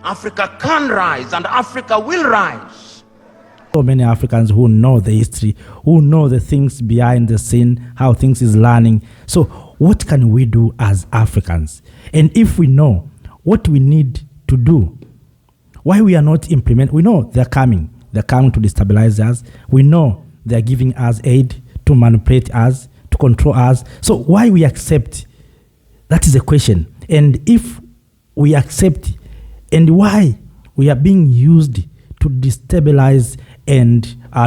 Africa can rise and Africa will rise. So many Africans who know the history, who know the things behind the scene, how things is learning. So what can we do as Africans? And if we know what we need to do, why we are not implementing, we know they're coming to destabilize us. We know they're giving us aid to manipulate us, to control us. So why we accept? That is the question. And if we accept, and why we are being used to destabilize and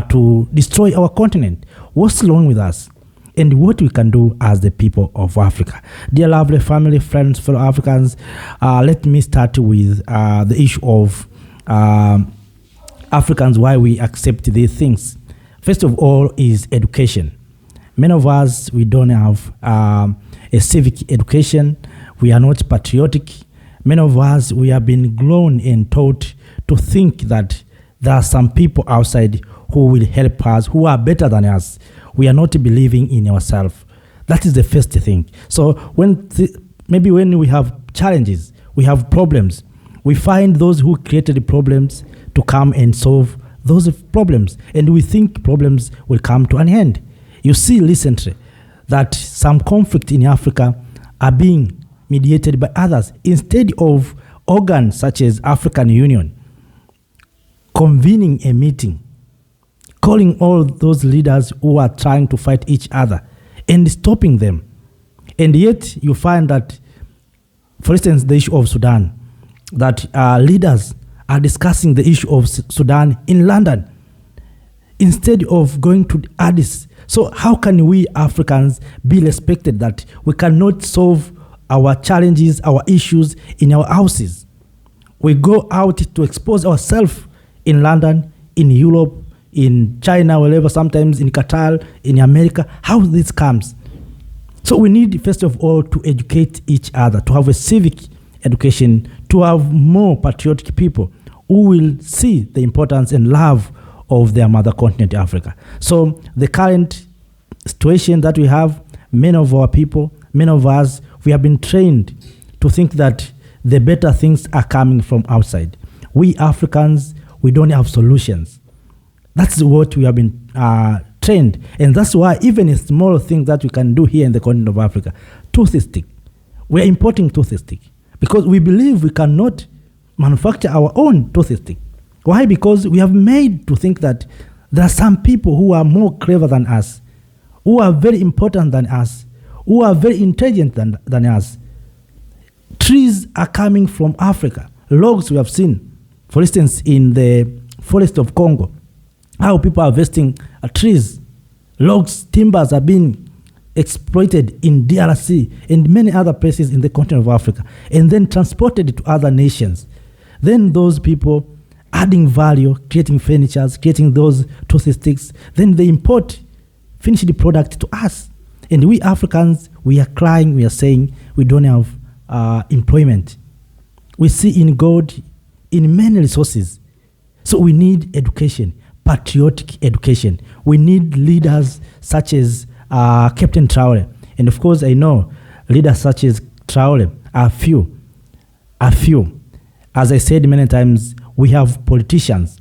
to destroy our continent, what's wrong with us? And what we can do as the people of Africa. Dear lovely family, friends, fellow Africans, let me start with the issue of Africans, why we accept these things. First of all is education. Many of us, we don't have a civic education. We are not patriotic. Many of us, we have been grown and taught to think that there are some people outside who will help us, who are better than us. We are not believing in ourselves. That is the first thing. So maybe when we have challenges, we have problems, we find those who created the problems to come and solve those problems. And we think problems will come to an end. You see recently that some conflict in Africa are being mediated by others instead of organs such as African Union convening a meeting, calling all those leaders who are trying to fight each other and stopping them. And yet you find that, for instance, the issue of Sudan, that leaders are discussing the issue of Sudan in London instead of going to Addis. So how can we Africans be respected that we cannot solve our challenges, our issues in our houses? We go out to expose ourselves in London, in Europe, in China, wherever, sometimes in Qatar, in America. How this comes? So we need, first of all, to educate each other, to have a civic education, to have more patriotic people who will see the importance and love of their mother continent, Africa. So the current situation that we have, many of our people, many of us, we have been trained to think that the better things are coming from outside. We Africans, we don't have solutions. That's what we have been trained. And that's why even a small thing that we can do here in the continent of Africa, toothstick, we're importing toothstick because we believe we cannot manufacture our own toothstick. Why? Because we have made to think that there are some people who are more clever than us, who are very important than us, who are very intelligent than us. Trees are coming from Africa. Logs we have seen, for instance, in the forest of Congo, how people are harvesting trees. Logs, timbers are being exploited in DRC and many other places in the continent of Africa, and then transported to other nations. Then those people adding value, creating furniture, creating those toothsticks, then they import finished product to us. And we Africans, we are crying, we are saying we don't have employment. We see in God, in many resources. So we need education, patriotic education. We need leaders such as Captain Traore. And of course, I know leaders such as Traore are few. As I said many times, we have politicians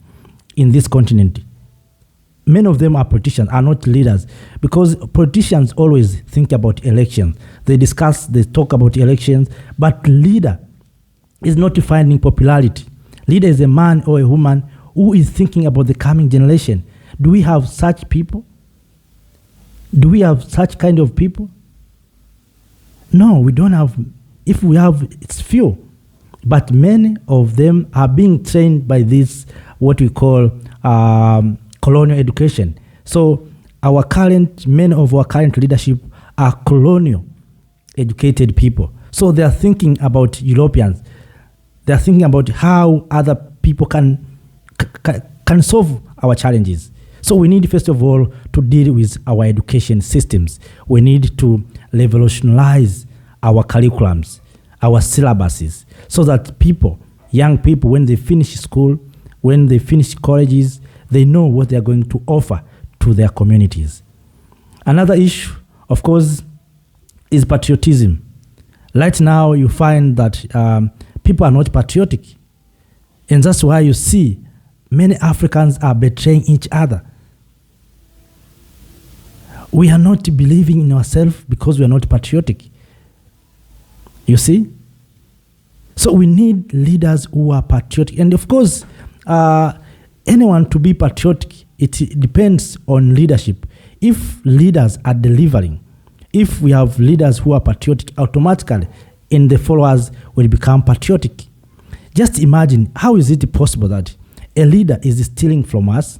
in this continent. Many of them are politicians, are not leaders, because politicians always think about elections. They talk about elections, but leader is not finding popularity. Leader is a man or a woman who is thinking about the coming generation. Do we have such people? Do we have such kind of people? No, we don't have. If we have, it's few. But many of them are being trained by this, what we call colonial education. So many of our current leadership are colonial educated people. So they are thinking about Europeans. They are thinking about how other people can solve our challenges. So we need, first of all, to deal with our education systems. We need to revolutionize our curriculums, our syllabuses, so that young people, when they finish school, when they finish colleges, they know what they are going to offer to their communities. Another issue, of course, is patriotism. Right now, you find that people are not patriotic. And that's why you see many Africans are betraying each other. We are not believing in ourselves because we are not patriotic. You see? So we need leaders who are patriotic. And of course, anyone to be patriotic, it depends on leadership. If leaders are delivering, if we have leaders who are patriotic, automatically, and the followers will become patriotic. Just imagine, how is it possible that a leader is stealing from us,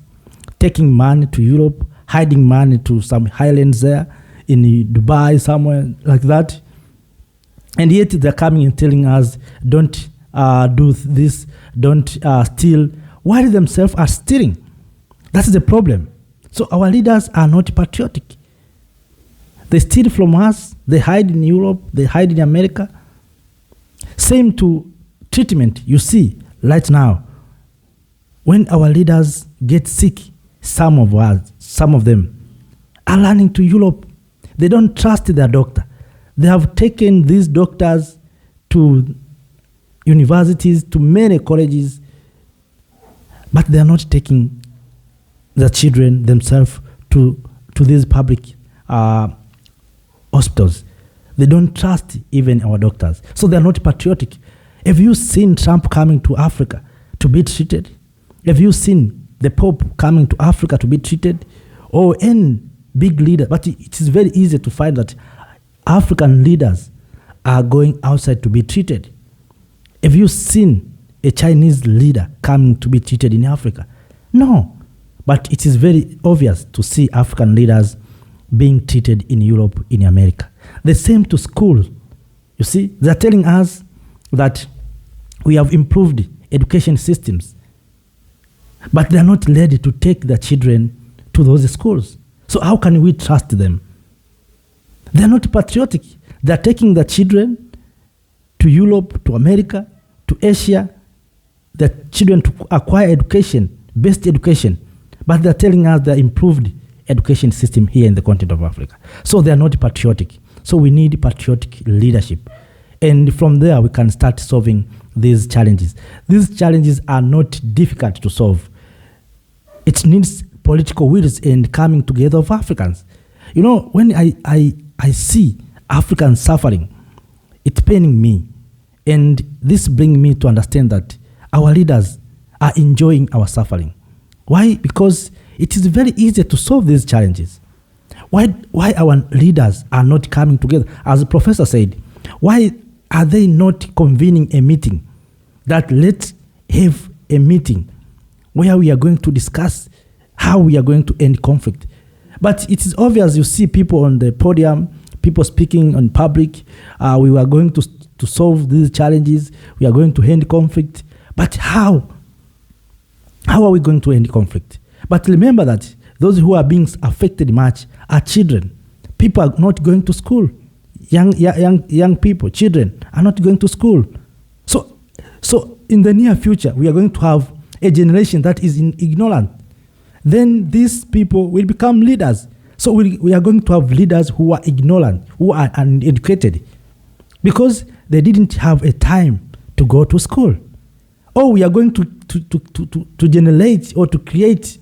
taking money to Europe, hiding money to some islands there, in Dubai, somewhere like that, and yet they're coming and telling us, don't do this, don't steal, while they themselves are stealing. That's the problem. So our leaders are not patriotic. They steal from us, they hide in Europe, they hide in America. Same to treatment, you see, right now. When our leaders get sick, some of them are running to Europe. They don't trust their doctor. They have taken these doctors to universities, to many colleges, but they are not taking the children themselves to these public hospitals. They don't trust even our doctors. So they are not patriotic. Have you seen Trump coming to Africa to be treated? Have you seen the Pope coming to Africa to be treated? Or any big leader? But it is very easy to find that African leaders are going outside to be treated. Have you seen a Chinese leader coming to be treated in Africa? No. But it is very obvious to see African leaders being treated in Europe, in America. The same to school. You see, they're telling us that we have improved education systems, but they're not ready to take their children to those schools. So how can we trust them? They're not patriotic. They're taking their children to Europe, to America, to Asia, their children to acquire education, best education, but they're telling us the improved education system here in the continent of Africa. So they're not patriotic. So we need patriotic leadership. And from there, we can start solving these challenges. These challenges are not difficult to solve. It needs political wills and coming together of Africans. You know, when I see Africans suffering, it's paining me. And this brings me to understand that our leaders are enjoying our suffering. Why? Because it is very easy to solve these challenges. Why our leaders are not coming together? As the professor said, why are they not convening a meeting? That let's have a meeting where we are going to discuss how we are going to end conflict. But it is obvious, you see people on the podium, people speaking on public, we are going to solve these challenges, we are going to end conflict. But how? How are we going to end conflict? But remember that those who are being affected much are children. People are not going to school. Young people, children are not going to school. So in the near future, we are going to have a generation that is ignorant. Then these people will become leaders. So we are going to have leaders who are ignorant, who are uneducated, because they didn't have a time to go to school. Or we are going to generate or to create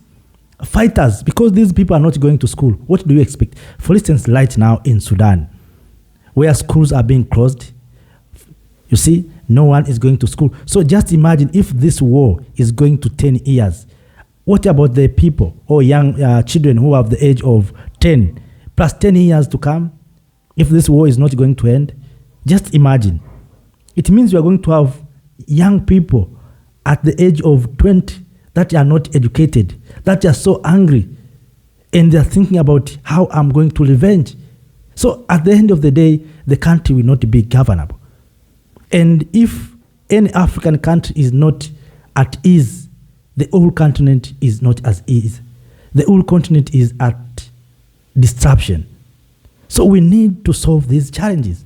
fighters because these people are not going to school. What do you expect? For instance, right now in Sudan, where schools are being closed, you see, no one is going to school. So just imagine if this war is going to 10 years. What about the people or young children who have the age of 10 plus 10 years to come? If this war is not going to end, just imagine. It means we are going to have young people at the age of 20 that are not educated, that are so angry, and they are thinking about how I'm going to revenge. So at the end of the day, the country will not be governable. And if any African country is not at ease, the whole continent is not at ease. The whole continent is at disruption. So we need to solve these challenges.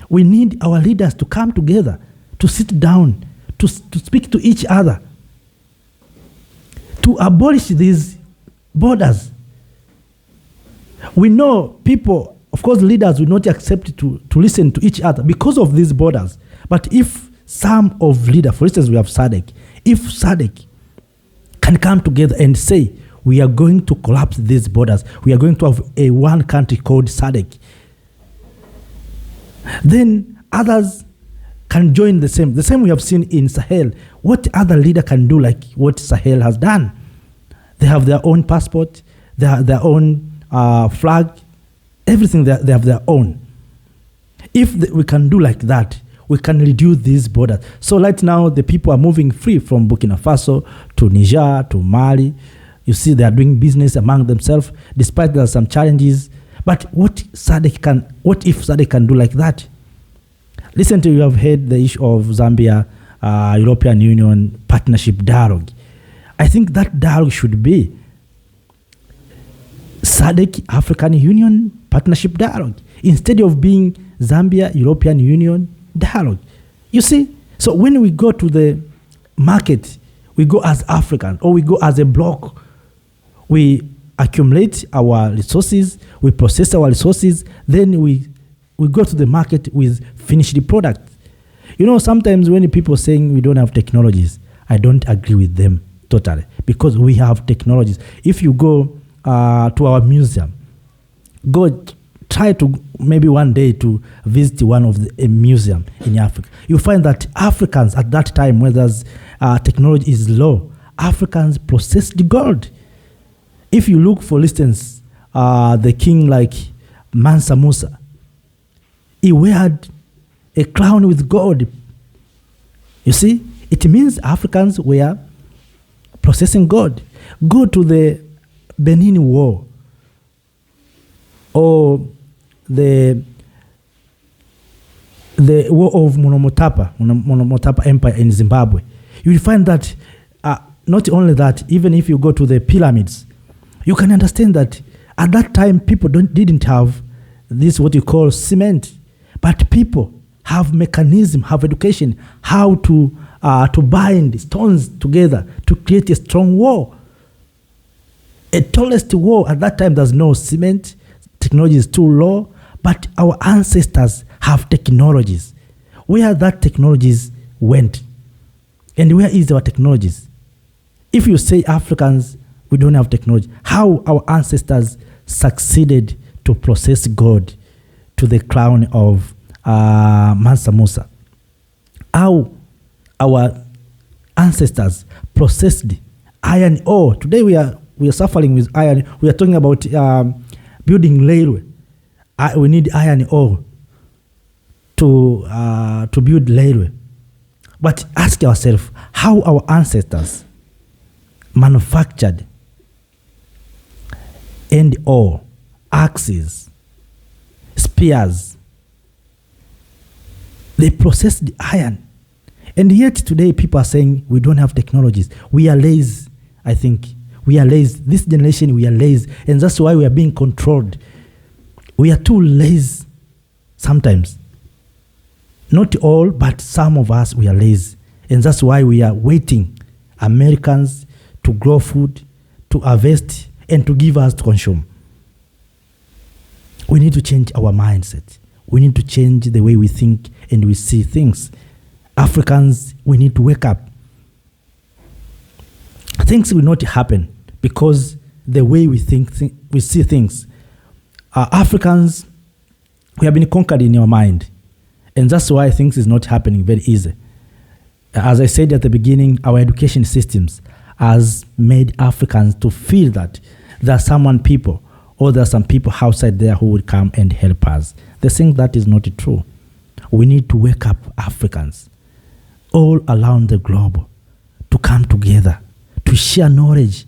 We need our leaders to come together, to sit down, to speak to each other, to abolish these borders. We know people, of course, leaders will not accept to listen to each other because of these borders. But if some of leaders, for instance, we have SADC, If SADC can come together and say, we are going to collapse these borders, we are going to have a one country called SADC, then others can join the same. The same we have seen in Sahel. What other leader can do like what Sahel has done? They have their own passport, they have their own flag, everything they have their own. If we can do like that, we can reduce these borders. So right now, the people are moving free from Burkina Faso to Niger, to Mali. You see, they are doing business among themselves, despite there are some challenges. But what if SADC can do like that? Recently, you have heard the issue of Zambia, European Union partnership dialogue. I think that dialogue should be SADC African Union partnership dialogue instead of being Zambia European Union dialogue. You see, so when we go to the market, we go as Africans or we go as a bloc. We accumulate our resources, we process our resources, then we go to the market with finished product. You know, sometimes when people saying we don't have technologies, I don't agree with them totally, because we have technologies. If you go to our museum, go try to maybe one day to visit one of a museum in Africa. You find that Africans at that time, when there's technology is low, Africans processed gold. If you look, for instance, the king like Mansa Musa, he wore a crown with gold. You see, it means Africans were processing gold. Go to the Benin War or the war of Monomotapa Empire in Zimbabwe. You will find that not only that, even if you go to the pyramids, you can understand that at that time people didn't have this what you call cement, but people have mechanism, have education, how to bind stones together to create a strong wall. A tallest wall at that time, there's no cement, technology is too low, but our ancestors have technologies. Where that technologies went, and where is our technologies? If you say Africans, we don't have technology, how our ancestors succeeded to process gold to the crown of Mansa Musa? How our ancestors processed iron ore? Today we are suffering with iron. We are talking about building railway. We need iron ore to build railway. But ask yourself how our ancestors manufactured end ore, axes, spears. They processed the iron. And yet today people are saying we don't have technologies. We are lazy, I think. We are lazy. This generation, we are lazy. And that's why we are being controlled. We are too lazy sometimes. Not all, but some of us, we are lazy. And that's why we are waiting Americans to grow food, to harvest, and to give us to consume. We need to change our mindset. We need to change the way we think and we see things. Africans, we need to wake up. Things will not happen because the way we think we see things. Africans, we have been conquered in our mind. And that's why things is not happening very easy. As I said at the beginning, our education systems has made Africans to feel that there are some people outside there who will come and help us. They think that is not true. We need to wake up Africans all around the globe to come together, to share knowledge.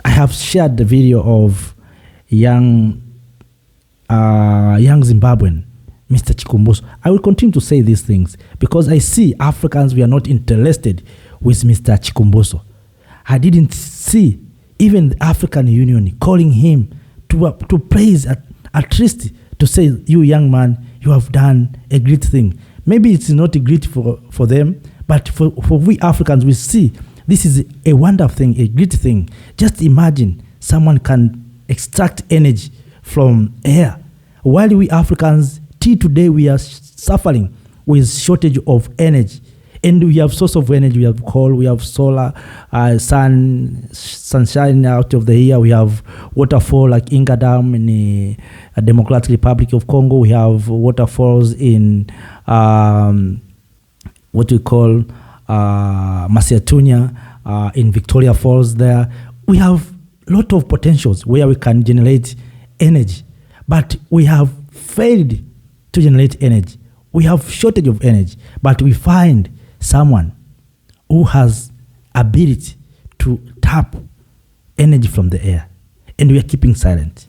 I have shared the video of young Zimbabwean, Mr. Chikumbuso. I will continue to say these things because I see Africans, we are not interested with Mr. Chikumbuso. I didn't see even the African Union calling him to praise at least to say, you young man, you have done a great thing. Maybe it's not a great for them, but for we Africans, we see this is a wonderful thing, a great thing. Just imagine someone can extract energy from air. While we Africans, till today, we are suffering with shortage of energy. And we have source of energy. We have coal, we have solar, sunshine out of the year. We have waterfall like Inga Dam in the Democratic Republic of Congo. We have waterfalls in what we call Masiatunya in Victoria Falls there. We have a lot of potentials where we can generate energy, but we have failed to generate energy. We have shortage of energy, but we find someone who has ability to tap energy from the air, and we are keeping silent.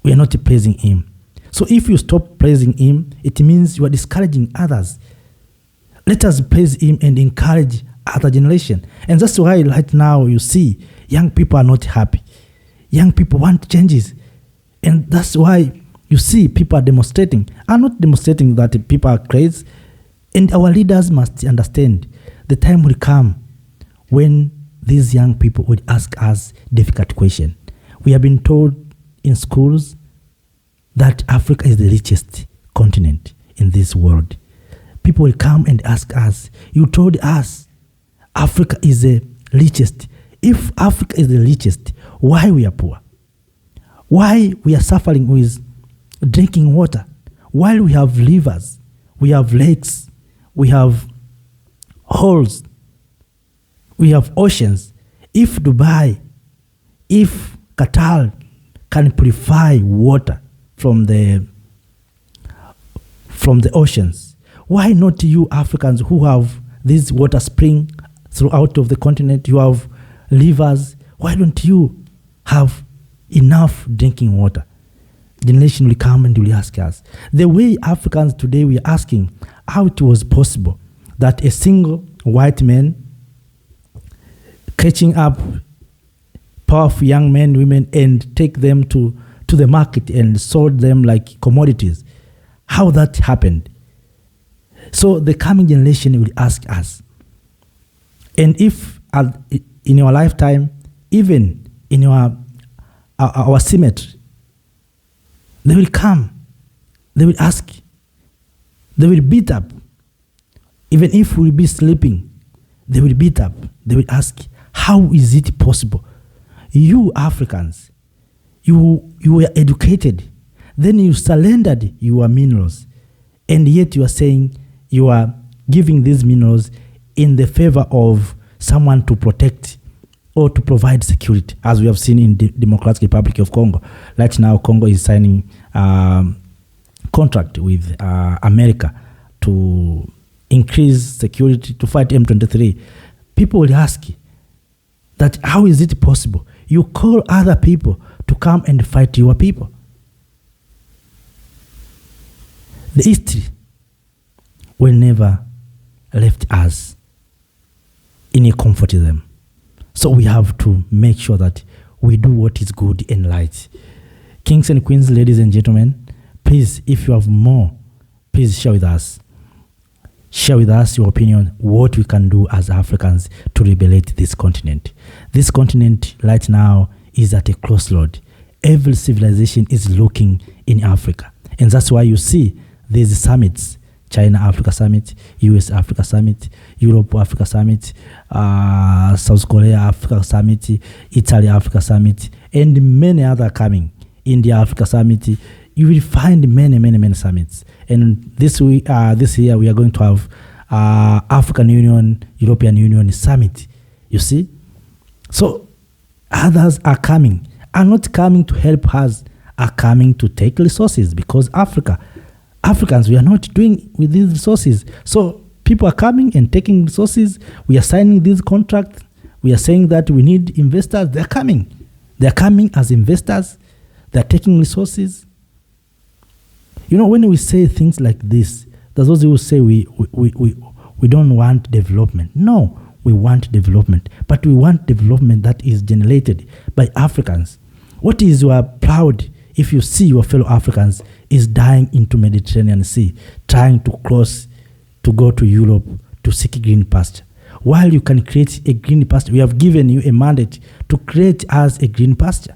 We are not praising him. So if you stop praising him, it means you are discouraging others. Let us praise him and encourage other generation. And that's why right now you see young people are not happy. Young people want changes. And that's why you see people are demonstrating. I'm not demonstrating that people are crazy. And our leaders must understand the time will come when these young people will ask us difficult questions. We have been told in schools that Africa is the richest continent in this world. People will come and ask us, you told us Africa is the richest. If Africa is the richest, why we are poor? Why we are suffering with drinking water? While we have rivers, we have lakes, we have holes, we have oceans. If Dubai, if Qatar can purify water from the oceans, why not you Africans who have this water spring throughout of the continent? You have rivers. Why don't you have enough drinking water? Generation will come and will ask us. The way Africans today we are asking how it was possible that a single white man catching up powerful young men, women, and take them to the market and sold them like commodities. How that happened? So the coming generation will ask us. And if in your lifetime, even in our cemetery, they will come, they will ask, they will beat up. Even if we will be sleeping, they will beat up. They will ask, how is it possible? You Africans, you were educated, then you surrendered your minerals, and yet you are saying you are giving these minerals in the favor of someone to protect or to provide security, as we have seen in the Democratic Republic of Congo. Right now, Congo is signing contract with America to increase security to fight M23. People will ask that how is it possible? You call other people to come and fight your people. The history will never left us in a comfortism. So we have to make sure that we do what is good and right. Kings and queens, ladies and gentlemen, please, if you have more, please share with us. Share with us your opinion, what we can do as Africans to liberate this continent. This continent right now is at a crossroad. Every civilization is looking in Africa. And that's why you see these summits, China-Africa Summit, US-Africa Summit, Europe-Africa Summit, South Korea-Africa Summit, Italy-Africa Summit, and many other coming. India-Africa Summit. You will find many summits. And this year we are going to have African Union, European Union Summit. You see? So others are coming. Are not coming to help us, are coming to take resources, because Africans, we are not doing with these resources. So people are coming and taking resources. We are signing these contracts. We are saying that we need investors. They're coming. They're coming as investors. They're taking resources. You know, when we say things like this, there's those who say we don't want development. No, we want development. But we want development that is generated by Africans. What is you are proud if you see your fellow Africans is dying into Mediterranean Sea, trying to cross to go to Europe to seek green pasture? While you can create a green pasture, we have given you a mandate to create us a green pasture.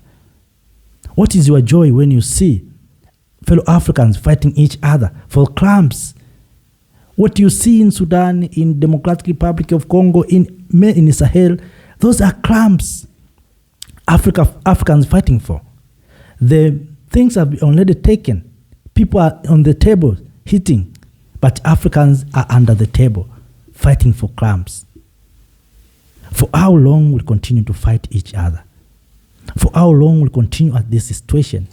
What is your joy when you see fellow Africans fighting each other for crumbs? What you see in Sudan, in Democratic Republic of Congo, in Sahel, those are crumbs Africans fighting for. The things have been already taken. People are on the table hitting, but Africans are under the table fighting for crumbs. For how long we'll continue to fight each other? For how long we'll continue at this situation?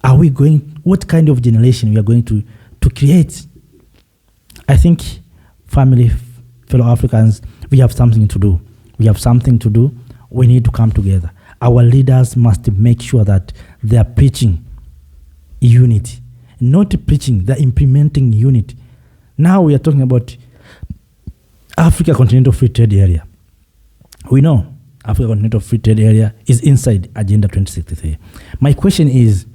What kind of generation we are going to create? I think, fellow Africans, we have something to do. We have something to do. We need to come together. Our leaders must make sure that they are preaching unity. Not preaching, they're implementing unity. Now we are talking about Africa Continental Free Trade Area. We know Africa Continental Free Trade Area is inside Agenda 2063. My question is,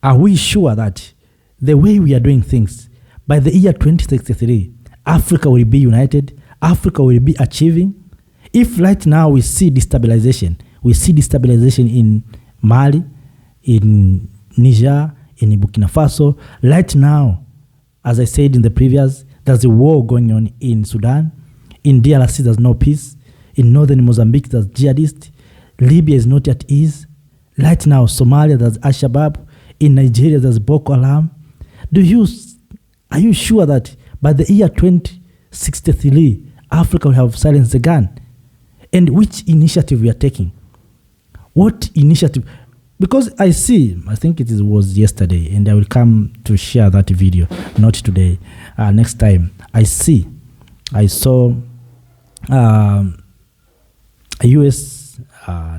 are we sure that the way we are doing things, by the year 2063, Africa will be united, Africa will be achieving? If right now we see destabilization in Mali, in Niger, in Burkina Faso. Right now, as I said in the previous, there's a war going on in Sudan. In DRC, there's no peace. In northern Mozambique, there's jihadists. Libya is not at ease. Right now, Somalia, there's Al-Shabaab. In Nigeria, there's Boko Haram. Are you sure that by the year 2063, Africa will have silenced the gun? And which initiative we are taking? What initiative? Because I think it was yesterday, and I will come to share that video, not today, next time. I saw US,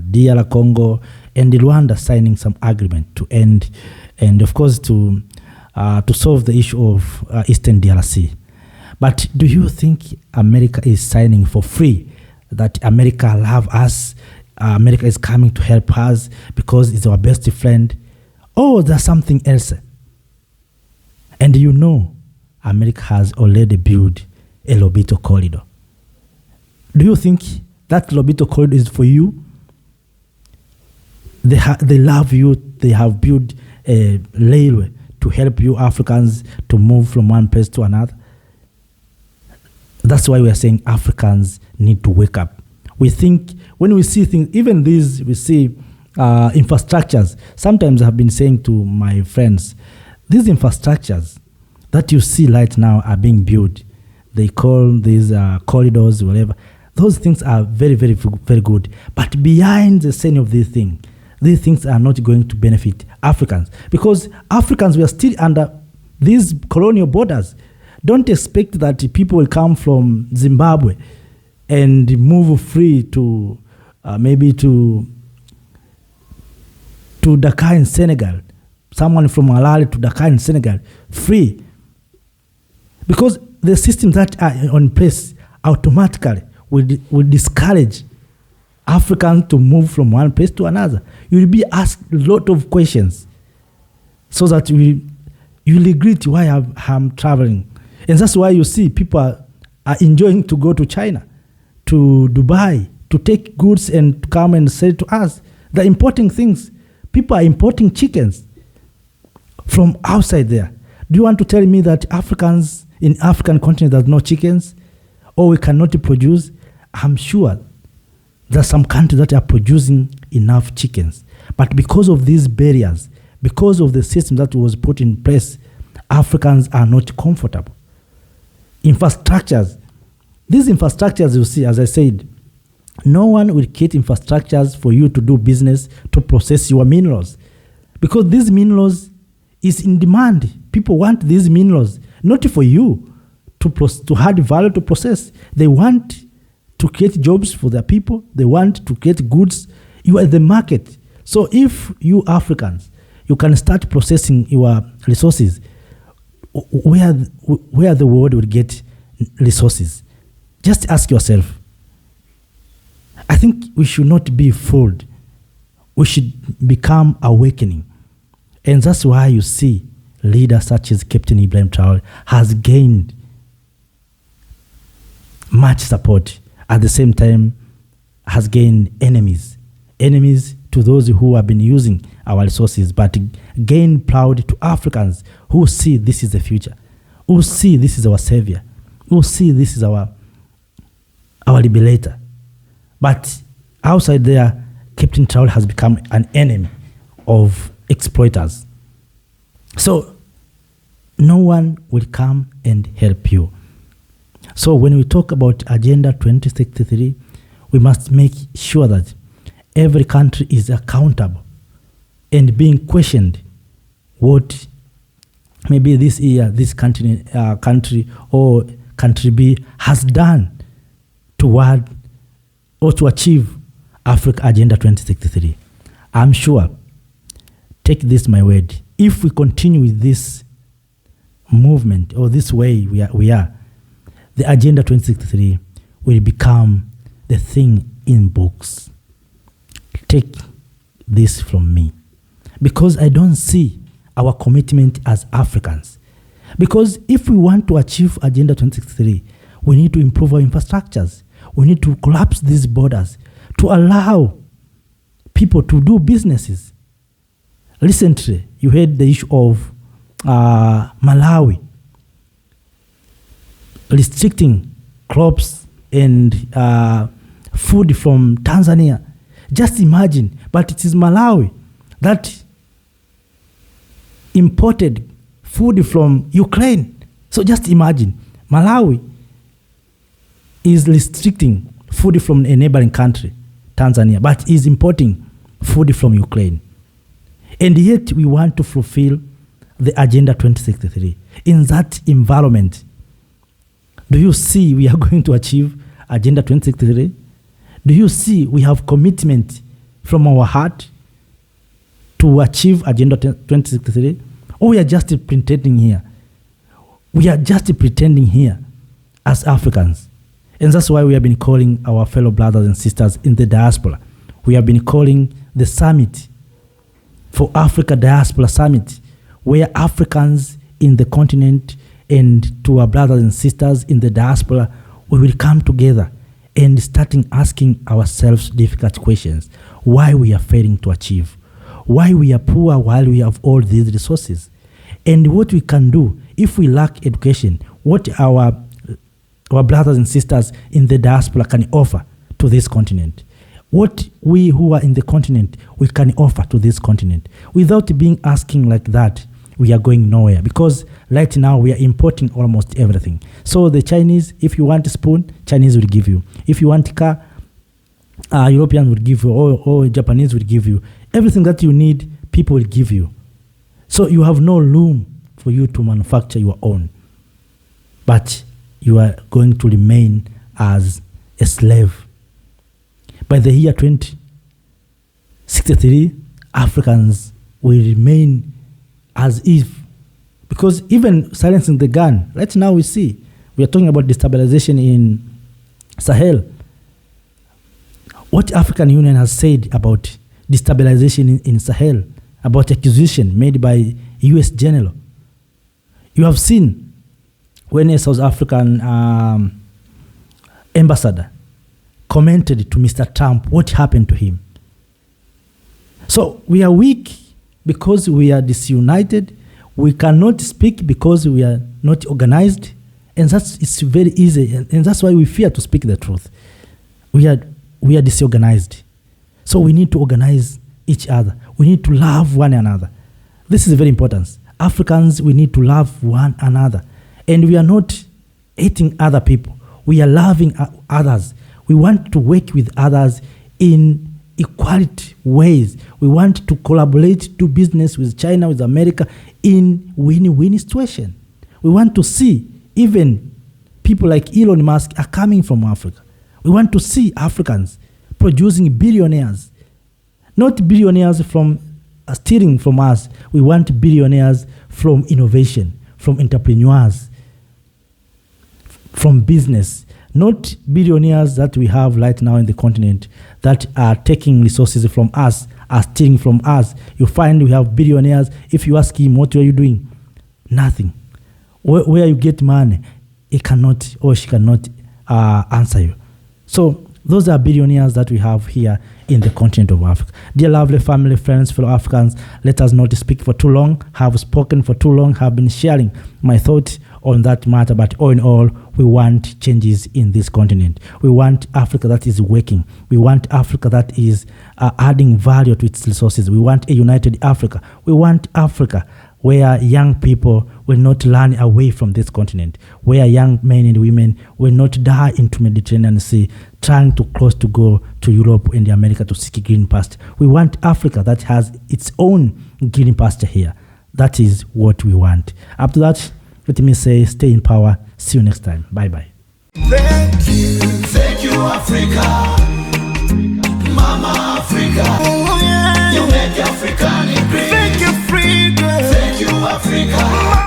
DR Congo, and Rwanda signing some agreement to end, and of course to solve the issue of Eastern DRC. But do you think America is signing for free? That America love us? America is coming to help us because it's our best friend? Or there's something else? And America has already built a Lobito corridor. Do you think that Lobito corridor is for you? They love you. They have built a railway to help you Africans to move from one place to another. That's why we are saying Africans need to wake up. We think when we see things, even these, we see infrastructures. Sometimes I've been saying to my friends, these infrastructures that you see right now are being built. They call these corridors, whatever. Those things are very, very, very good. But behind the scene of these things are not going to benefit Africans. Because Africans, we are still under these colonial borders. Don't expect that people will come from Zimbabwe and move free to maybe to Dakar in Senegal. Someone from Harare to Dakar in Senegal, free. Because the systems that are on place automatically will discourage Africans to move from one place to another. You will be asked a lot of questions so that you will regret why I'm traveling. And that's why you see people are enjoying to go to China, to Dubai, to take goods and to come and sell to us. They're importing things. People are importing chickens from outside there. Do you want to tell me that Africans in African continent there's no chickens, or we cannot produce? I'm sure there's some countries that are producing enough chickens. But because of these barriers, because of the system that was put in place, Africans are not comfortable. Infrastructures. These infrastructures, you see, as I said, no one will create infrastructures for you to do business, to process your minerals. Because these minerals is in demand. People want these minerals, not for you to add value to process. They want to create jobs for their people. They want to create goods. You are the market. So if you Africans, you can start processing your resources, where the world will get resources. Just ask yourself. I think we should not be fooled. We should become awakening. And that's why you see leaders such as Captain Ibrahim Traoré has gained much support. At the same time, has gained enemies. Enemies to those who have been using our resources, but gain proud to Africans who see this is the future, who see this is our savior, we'll see this is our liberator. But outside there, Captain Traore has become an enemy of exploiters. So no one will come and help you. So when we talk about Agenda 2063, we must make sure that every country is accountable and being questioned what maybe this year this country or country B has done toward or to achieve Africa Agenda 2063. I'm sure, take this my word, if we continue with this movement or this way we are, the Agenda 2063 will become the thing in books. Take this from me. Because I don't see our commitment as Africans. Because if we want to achieve Agenda 2063, we need to improve our infrastructures. We need to collapse these borders to allow people to do businesses. Recently, you heard the issue of Malawi restricting crops and food from Tanzania. Just imagine, but it is Malawi that imported food from Ukraine. So just imagine, Malawi is restricting food from a neighboring country, Tanzania, but is importing food from Ukraine. And yet we want to fulfill the Agenda 2063. In that environment, do you see we are going to achieve Agenda 2063? Do you see we have commitment from our heart to achieve Agenda 2063? Or we are just pretending here? We are just pretending here as Africans. And that's why we have been calling our fellow brothers and sisters in the diaspora. We have been calling the summit for Africa Diaspora Summit, where Africans in the continent and to our brothers and sisters in the diaspora, we will come together and starting asking ourselves difficult questions. Why we are failing to achieve? Why we are poor while we have all these resources? And what we can do if we lack education, what our brothers and sisters in the diaspora can offer to this continent. What we who are in the continent, we can offer to this continent. Without being asking like that, we are going nowhere. Because right now we are importing almost everything. So the Chinese, if you want a spoon, Chinese will give you. If you want a car, Europeans will give you, or Japanese will give you. Everything that you need, people will give you. So you have no room for you to manufacture your own. But you are going to remain as a slave. By the year 2063, Africans will remain as if, because even silencing the gun, right now we see, we are talking about destabilization in Sahel. What African Union has said about destabilization in Sahel, about accusation made by US General. You have seen when a South African ambassador commented to Mr. Trump what happened to him. So we are weak because we are disunited. We cannot speak because we are not organized. And it's very easy. And that's why we fear to speak the truth. We are disorganized. So we need to organize each other. We need to love one another. This is very important. Africans, we need to love one another. And we are not hating other people. We are loving others. We want to work with others in equality ways. We want to collaborate, do business with China, with America in win-win situation. We want to see even people like Elon Musk are coming from Africa. We want to see Africans producing billionaires, not billionaires from stealing from us. We want billionaires from innovation, from entrepreneurs, from business, not billionaires that we have right now in the continent that are taking resources from us, are stealing from us. You find we have billionaires. If you ask him, what are you doing? Nothing. Where you get money, he cannot or she cannot answer you. So those are billionaires that we have here in the continent of Africa. Dear lovely family, friends, fellow Africans, let us not speak for too long. Have spoken for too long. Have been sharing my thoughts on that matter. But all in all, we want changes in this continent. We want Africa that is working. We want Africa that is adding value to its resources. We want a united Africa. We want Africa where young people will not run away from this continent, where young men and women will not die into Mediterranean Sea trying to cross to go to Europe and America to seek green pasture. We want Africa that has its own green pasture here. That is what we want. Up to that, let me say, stay in power. See you next time. Bye-bye. Thank you, Africa. Mama Africa. Oh, yeah. You make African great. Thank you, Africa. Thank you, Africa.